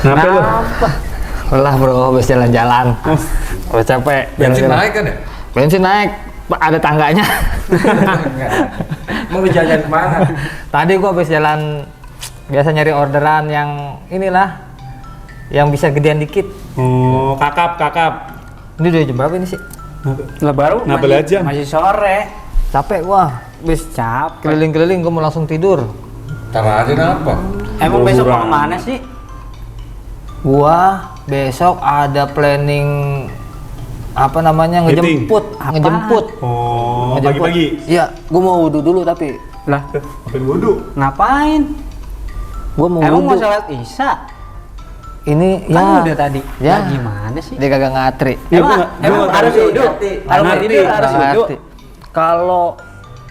Kenapa lu? Lelah bro, habis jalan-jalan. Udah capek. Bensin jalan-jalan. naik kan ya? Bensin naik. Ada tangganya. Enggak. Mau lu jalan kemana? Tadi gua habis jalan biasa nyari orderan yang inilah yang bisa gedean dikit. Oh, kakap. Ini udah jam berapa ini sih? Lah baru Nggak belajar. masih sore. Capek gua. Habis Capek. keliling-keliling gua mau langsung tidur. Ntar aja kenapa? Emang besok Liburan. mau kemana sih? Gua besok ada planning apa namanya Meeting. ngejemput. Oh, pagi-pagi. Iya, gua mau wudhu dulu tapi Lah, Ngapain wudhu? ngapain? gua mau Emang mau wudhu. sholat isya? Ini Kan ya udah tadi. Ya. Lah, gimana sih? dia kagak ngatri. Emang gua nggak harus tahu. wudhu? Kalau mau Ngerti. tidur harus Nggak wudhu. ngerti. Kalau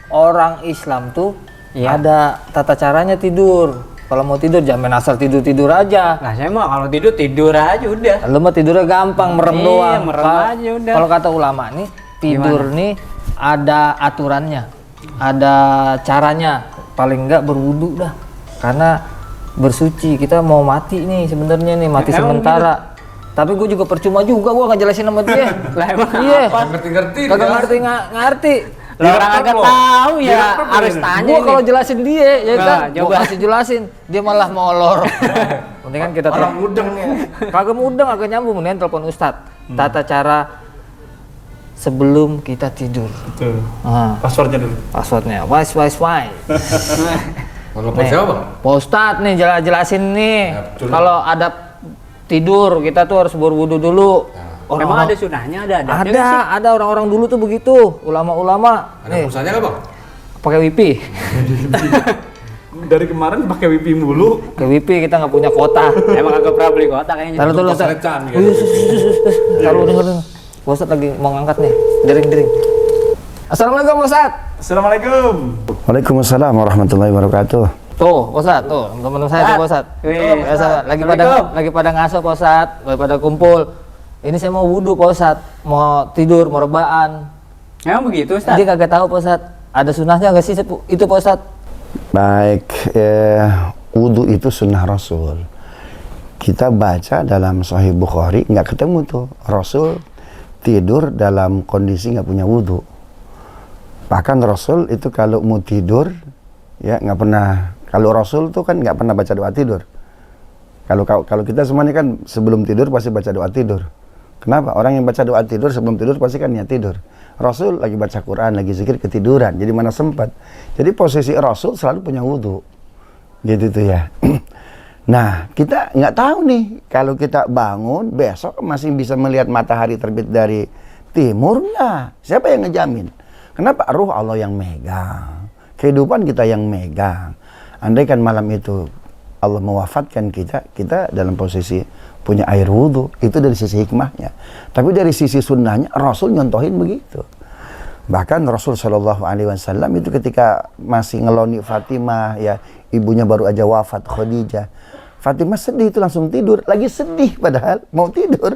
orang Islam tuh Iya. ada tata caranya tidur. Kalau mau tidur jangan main asal tidur aja. Lah saya mah kalau tidur aja udah. Lu mah tidurnya gampang, merem Iya, doang. merem aja udah. Kalau kata ulama nih, tidur nih ada aturannya, ada caranya. Paling enggak berwudu dah. Karena bersuci, kita mau mati nih sebenarnya nih, mati Emang sementara. Tapi gue juga percuma juga, gue ngejelasin sama dia. Lah emang Iya, apa? Ngerti-ngerti. kagak dia. ngerti ngerti. Lah orang agak tahu ya Direkam harus ini. tanya Gua ini. kalau jelasin dia ya Nah, kan, coba. gua kasih jelasin, dia malah molor. Mendingan kita Orang mudeng nih. kagak mudeng, agak nyambung, mendingan telepon Ustadz. Tata cara sebelum kita tidur. Tuh. Nah, Passwordnya dulu. passwordnya wise. Kalau telepon siapa, Bang? Pak Ustadz nih jelasin nih, Ya, betul. kalau ada tidur kita tuh harus berwudu dulu. Emang ada sunahnya, ada adabnya nggak sih? Ada orang-orang dulu tuh begitu, ulama-ulama. Ada Nih, pulsanya nggak, Bang? pakai wifi. Dari kemarin pakai wifi mulu. Pakai wifi kita nggak punya kuota. Emang agak pernah beli kotak kayaknya. Taruh dulu, Untuk Ustaz. keserecan, gitu. Taruh denger. Pak Ustadz lagi mau ngangkat nih. Dering. Assalamualaikum Pak Ustadz. Assalamualaikum. Waalaikumsalam warahmatullahi wabarakatuh. Tuh, Pak Ustadz, tuh teman-teman saya tuh Pak Ustadz. Wih, Biasa lagi pada ngaso Pak Ustadz, pada kumpul. Ini saya mau wudhu Pak Ustadz, mau tidur, mau rebaan. Emang begitu, Ustaz? Dia kagak tahu Pak Ustadz. Ada sunahnya nggak sih itu Pak Ustadz? Baik, wudhu itu sunnah Rasul. Kita baca dalam Sahih Bukhari nggak ketemu tuh Rasul tidur dalam kondisi nggak punya wudhu. Bahkan Rasul itu kalau mau tidur ya nggak pernah. Kalau Rasul tuh kan nggak pernah baca doa tidur. Kalau kita semuanya kan sebelum tidur pasti baca doa tidur. Kenapa? Orang yang baca doa tidur sebelum tidur pasti kan niat tidur. Rasul lagi baca Quran, lagi zikir ketiduran. Jadi mana sempat. Jadi posisi Rasul selalu punya wudhu. Gitu tuh ya. Nah, kita nggak tahu nih kalau kita bangun besok masih bisa melihat matahari terbit dari timur nggak? Siapa yang ngejamin? Kenapa? Ruh Allah yang megang. Kehidupan kita yang megang. Andai kan malam itu Allah mewafatkan kita dalam posisi punya air wudhu, itu dari sisi hikmahnya. Tapi dari sisi sunnahnya, Rasul nyontohin begitu. Bahkan Rasul Shallallahu Alaihi Wasallam itu ketika masih ngeloni Fatimah, ya ibunya baru aja wafat, Khadijah. Fatimah sedih itu langsung tidur, lagi sedih padahal mau tidur.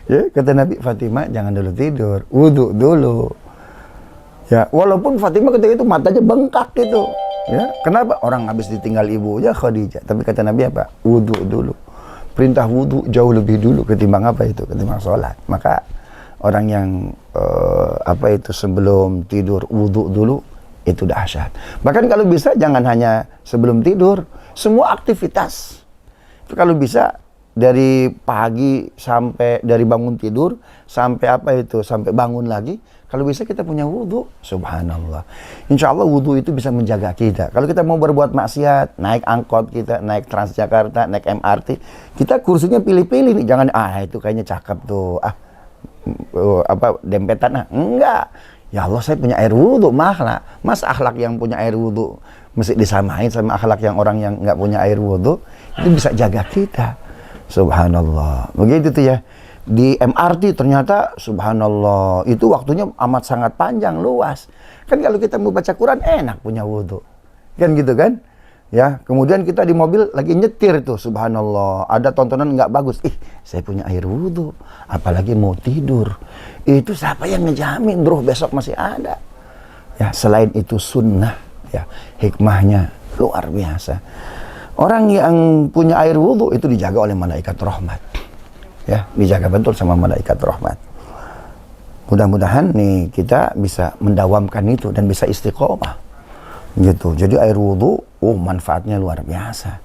Ya, kata Nabi, Fatimah jangan dulu tidur, wudhu dulu. Ya, walaupun Fatimah ketika itu matanya bengkak gitu. Ya, kenapa? Orang habis ditinggal ibunya Khadijah. Tapi kata Nabi apa? Wudhu dulu. Perintah wudhu jauh lebih dulu ketimbang apa itu? Ketimbang sholat. Maka orang yang sebelum tidur wudhu dulu itu dahsyat. Bahkan kalau bisa jangan hanya sebelum tidur, semua aktivitas. Itu kalau bisa dari pagi sampai dari bangun tidur sampai sampai bangun lagi. Kalau bisa kita punya wudhu, subhanallah. Insya Allah wudhu itu bisa menjaga kita. Kalau kita mau berbuat maksiat, naik angkot kita, naik Transjakarta, naik MRT, kita kursinya pilih-pilih nih. Jangan, itu kayaknya cakep tuh. Dempetan. Enggak. Ya Allah, saya punya air wudhu, mahla. Mas akhlak yang punya air wudhu mesti disamain sama akhlak yang orang yang nggak punya air wudhu. Itu bisa jaga kita. Subhanallah. Begitu tuh ya. Di MRT ternyata subhanallah itu waktunya amat sangat panjang, luas. Kan kalau kita mau baca Quran enak punya wudhu. Kan gitu kan? Ya, kemudian kita di mobil lagi nyetir tuh subhanallah. Ada tontonan nggak bagus. Saya punya air wudhu. Apalagi mau tidur. Itu siapa yang ngejamin bro besok masih ada. Ya, selain itu sunnah ya, hikmahnya luar biasa. Orang yang punya air wudhu itu dijaga oleh malaikat rahmat. Ya, dijaga betul sama malaikat rahmat. Mudah-mudahan nih kita bisa mendawamkan itu dan bisa istiqomah. Gitu. Jadi air wudhu, manfaatnya luar biasa.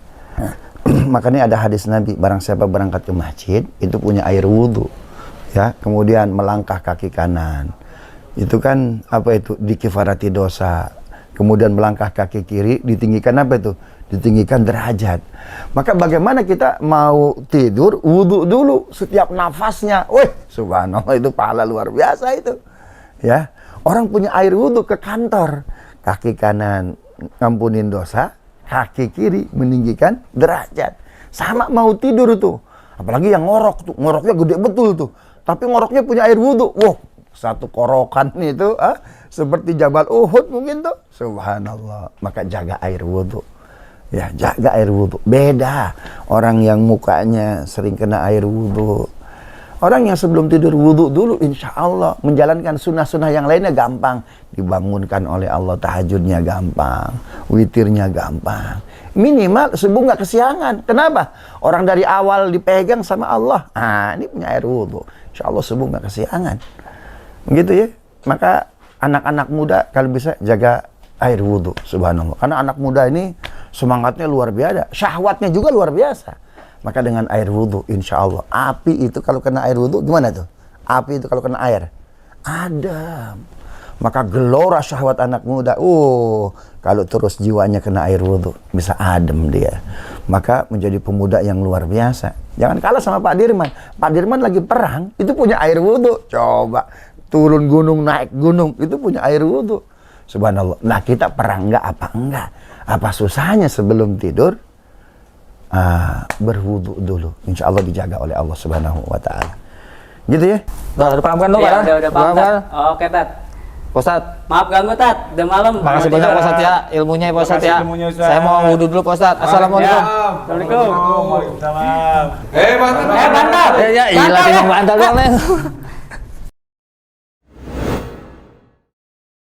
Makanya ada hadis Nabi, barang siapa berangkat ke masjid itu punya air wudhu. Ya, kemudian melangkah kaki kanan. Itu kan apa itu? Dikifarati dosa. Kemudian melangkah kaki kiri, ditinggikan apa itu? Ditinggikan derajat. Maka bagaimana kita mau tidur, wudhu dulu setiap nafasnya. Wih, subhanallah, itu pahala luar biasa itu. Ya, orang punya air wudhu ke kantor, kaki kanan ngampunin dosa, kaki kiri meninggikan derajat. Sama mau tidur tuh. Apalagi yang ngorok tuh, ngoroknya gede betul tuh. Tapi ngoroknya punya air wudhu. Wow, satu korokan itu seperti Jabal Uhud mungkin tuh. Subhanallah. Maka jaga air wudhu. Ya, jaga air wudhu. Beda orang yang mukanya sering kena air wudhu. Orang yang sebelum tidur wudhu dulu, insya Allah menjalankan sunnah-sunnah yang lainnya gampang. Dibangunkan oleh Allah, tahajudnya gampang, witirnya gampang. Minimal subuh nggak kesiangan. Kenapa? Orang dari awal dipegang sama Allah. Ini punya air wudhu. Insya Allah subuh nggak kesiangan. Begitu ya. Maka anak-anak muda kalau bisa jaga air wudhu. Subhanallah. Karena anak muda ini semangatnya luar biasa. Syahwatnya juga luar biasa. Maka dengan air wudhu, insya Allah. Api itu kalau kena air wudhu, gimana tuh? Api itu kalau kena air, adem. Maka gelora syahwat anak muda. Kalau terus jiwanya kena air wudhu, bisa adem dia. Maka menjadi pemuda yang luar biasa. Jangan kalah sama Pak Dirman. Pak Dirman lagi perang, itu punya air wudhu. Coba, turun gunung, naik gunung, itu punya air wudhu. Subhanallah. Nah, kita perang apa enggak? Apa susahnya sebelum tidur? Berwudu dulu, insya Allah dijaga oleh Allah Subhanahu wa Ta'ala. Gitu ya. Udah paham kan lo? Iya, udah paham, Tat. Oke, Tat. Ustad, Maaf ganggu, Tat. Udah malam. makasih banyak Pak Ustad ya, ilmunya ya Pak Ustad ya. Ilmunya, Ustaz. Saya mau wudu dulu Pak Ustad. Assalamualaikum. Assalamualaikum. Waalaikumsalam. Mantap. Mantap. Ya, iya, tinggal bantal doang, Neng.